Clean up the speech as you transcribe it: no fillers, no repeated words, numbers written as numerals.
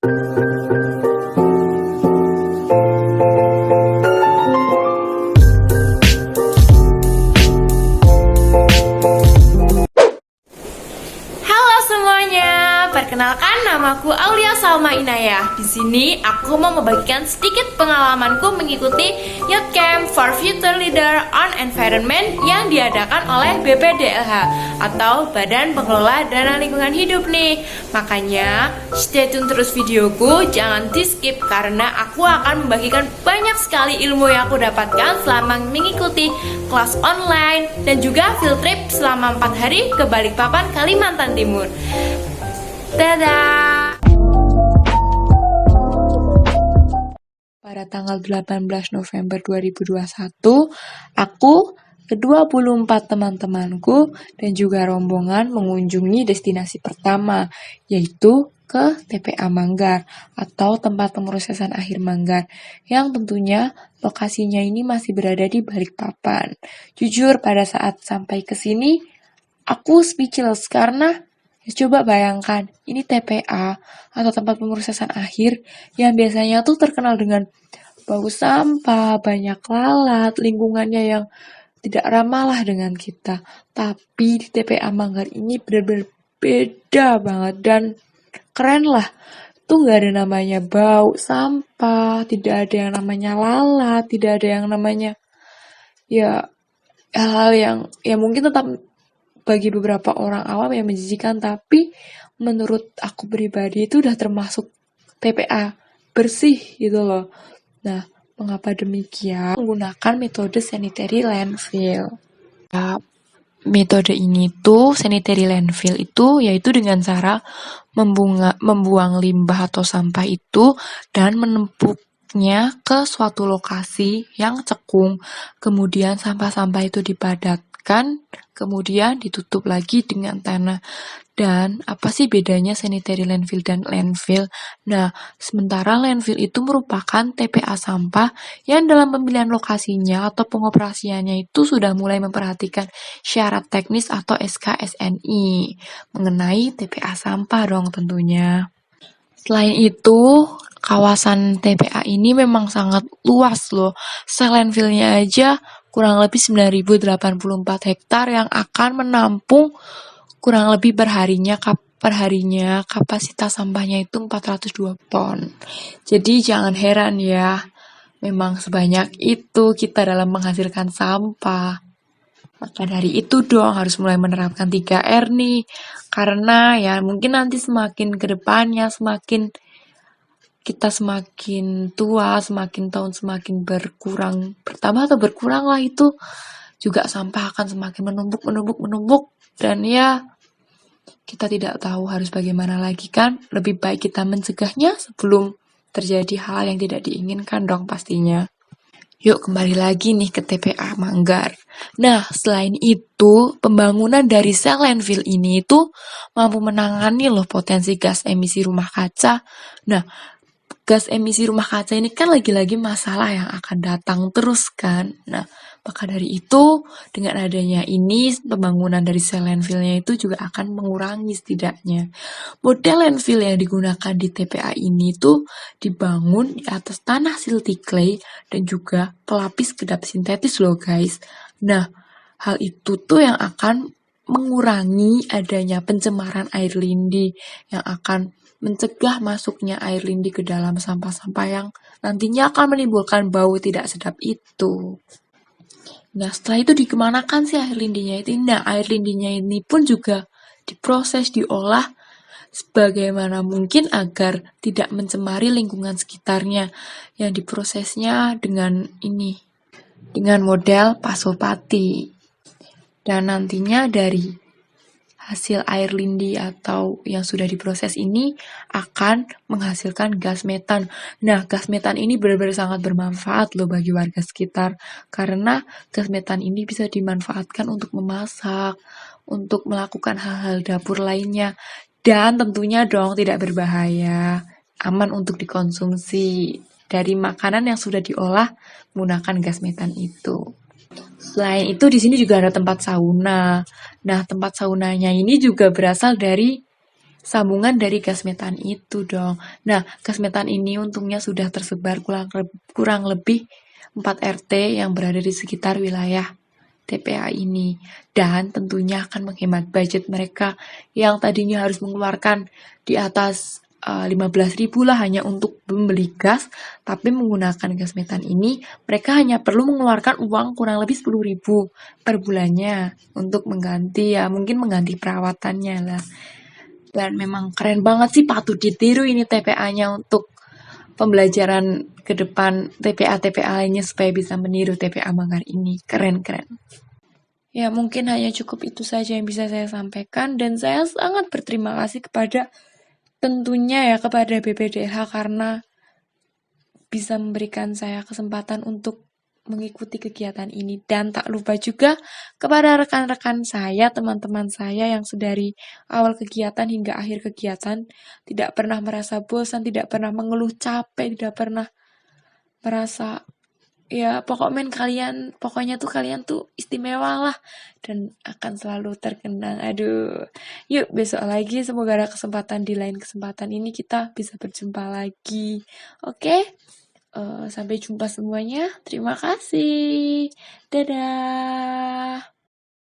Halo semuanya, perkenalkan namaku Aulia Salma Inayah. Di sini aku mau membagikan sedikit pengalamanku mengikuti Youth Camp for Future Leader on Environment yang diadakan oleh BPDLH atau Badan Pengelola Dana Lingkungan Hidup nih. Makanya stay tune terus videoku, jangan di skip karena aku akan membagikan banyak sekali ilmu yang aku dapatkan selama mengikuti kelas online dan juga field trip selama 4 hari ke Balikpapan, Kalimantan Timur. Dadah! Pada tanggal 18 November 2021, aku ke-24 teman-temanku dan juga rombongan mengunjungi destinasi pertama, yaitu ke TPA Manggar atau tempat pemrosesan akhir Manggar, yang tentunya lokasinya ini masih berada di Balikpapan. Jujur, pada saat sampai ke sini, aku speechless karena coba bayangkan, ini TPA atau tempat pemrosesan akhir yang biasanya tuh terkenal dengan bau sampah, banyak lalat, lingkungannya yang tidak ramah lah dengan kita. Tapi di TPA Manggar ini benar-benar beda banget dan keren lah. Tuh nggak ada namanya bau sampah, tidak ada yang namanya lalat, tidak ada yang namanya ya hal-hal yang ya mungkin tetap bagi beberapa orang awam yang menjijikan, tapi menurut aku pribadi itu udah termasuk TPA bersih gitu loh. Nah, mengapa demikian? Menggunakan metode sanitary landfill. Nah, metode ini tuh sanitary landfill itu yaitu dengan cara membuang limbah atau sampah itu dan menumpuknya ke suatu lokasi yang cekung. Kemudian sampah-sampah itu dipadatkan, kemudian ditutup lagi dengan tanah. Dan apa sih bedanya sanitary landfill dan landfill? Nah, sementara landfill itu merupakan TPA sampah yang dalam pemilihan lokasinya atau pengoperasiannya itu sudah mulai memperhatikan syarat teknis atau SKSNI mengenai TPA sampah dong tentunya. Selain itu, kawasan TPA ini memang sangat luas loh. Landfillnya aja kurang lebih 9.084 hektar yang akan menampung kurang lebih perharinya kapasitas sampahnya itu 402 ton. Jadi jangan heran ya, memang sebanyak itu kita dalam menghasilkan sampah. Maka dari itu dong harus mulai menerapkan 3R nih. Karena ya mungkin nanti semakin ke depannya kita semakin tua, semakin tahun semakin bertambah atau berkurang lah itu juga sampah akan semakin menumpuk dan ya kita tidak tahu harus bagaimana lagi kan. Lebih baik kita mencegahnya sebelum terjadi hal yang tidak diinginkan dong pastinya. Yuk kembali lagi nih ke TPA Manggar. Nah, selain itu, pembangunan dari sel landfill ini itu mampu menangani loh potensi gas emisi rumah kaca. Nah, gas emisi rumah kaca ini kan lagi-lagi masalah yang akan datang terus kan. Nah, maka dari itu, dengan adanya ini, pembangunan dari sel landfill-nya itu juga akan mengurangi setidaknya. Model landfill yang digunakan di TPA ini tuh dibangun di atas tanah silty clay dan juga pelapis kedap sintetis loh guys. Nah, hal itu tuh yang akan mengurangi adanya pencemaran air lindi yang akan mencegah masuknya air lindi ke dalam sampah-sampah yang nantinya akan menimbulkan bau tidak sedap itu. Nah, setelah itu dikemanakan sih air lindinya itu? Nah, air lindinya ini pun juga diproses, diolah sebagaimana mungkin agar tidak mencemari lingkungan sekitarnya. Yang diprosesnya dengan model pasolpati. Dan nantinya dari hasil air lindi atau yang sudah diproses ini akan menghasilkan gas metan. Nah, gas metan ini benar-benar sangat bermanfaat loh bagi warga sekitar. Karena gas metan ini bisa dimanfaatkan untuk memasak, untuk melakukan hal-hal dapur lainnya. Dan tentunya dong tidak berbahaya, aman untuk dikonsumsi dari makanan yang sudah diolah menggunakan gas metan itu. Selain itu di sini juga ada tempat sauna. Nah, tempat saunanya ini juga berasal dari sambungan dari gas metan itu dong. Nah, gas metan ini untungnya sudah tersebar kurang lebih 4 RT yang berada di sekitar wilayah TPA ini. Dan tentunya akan menghemat budget mereka yang tadinya harus mengeluarkan di atas 15.000 lah hanya untuk membeli gas, tapi menggunakan gas metan ini mereka hanya perlu mengeluarkan uang kurang lebih 10.000 per bulannya untuk mengganti mungkin mengganti perawatannya lah. Dan memang keren banget sih, patut ditiru ini TPA-nya untuk pembelajaran ke depan TPA-TPA lainnya supaya bisa meniru TPA Manggar ini. Keren-keren. Ya, mungkin hanya cukup itu saja yang bisa saya sampaikan dan saya sangat berterima kasih kepada tentunya kepada BPDH karena bisa memberikan saya kesempatan untuk mengikuti kegiatan ini. Dan tak lupa juga kepada rekan-rekan saya, teman-teman saya yang sedari awal kegiatan hingga akhir kegiatan tidak pernah merasa bosan, tidak pernah mengeluh capek, tidak pernah merasa pokoknya tuh kalian tuh istimewa lah dan akan selalu terkenang. Aduh, yuk besok lagi semoga ada kesempatan di lain kesempatan ini kita bisa berjumpa lagi. Oke? Sampai jumpa semuanya. Terima kasih. Dadah.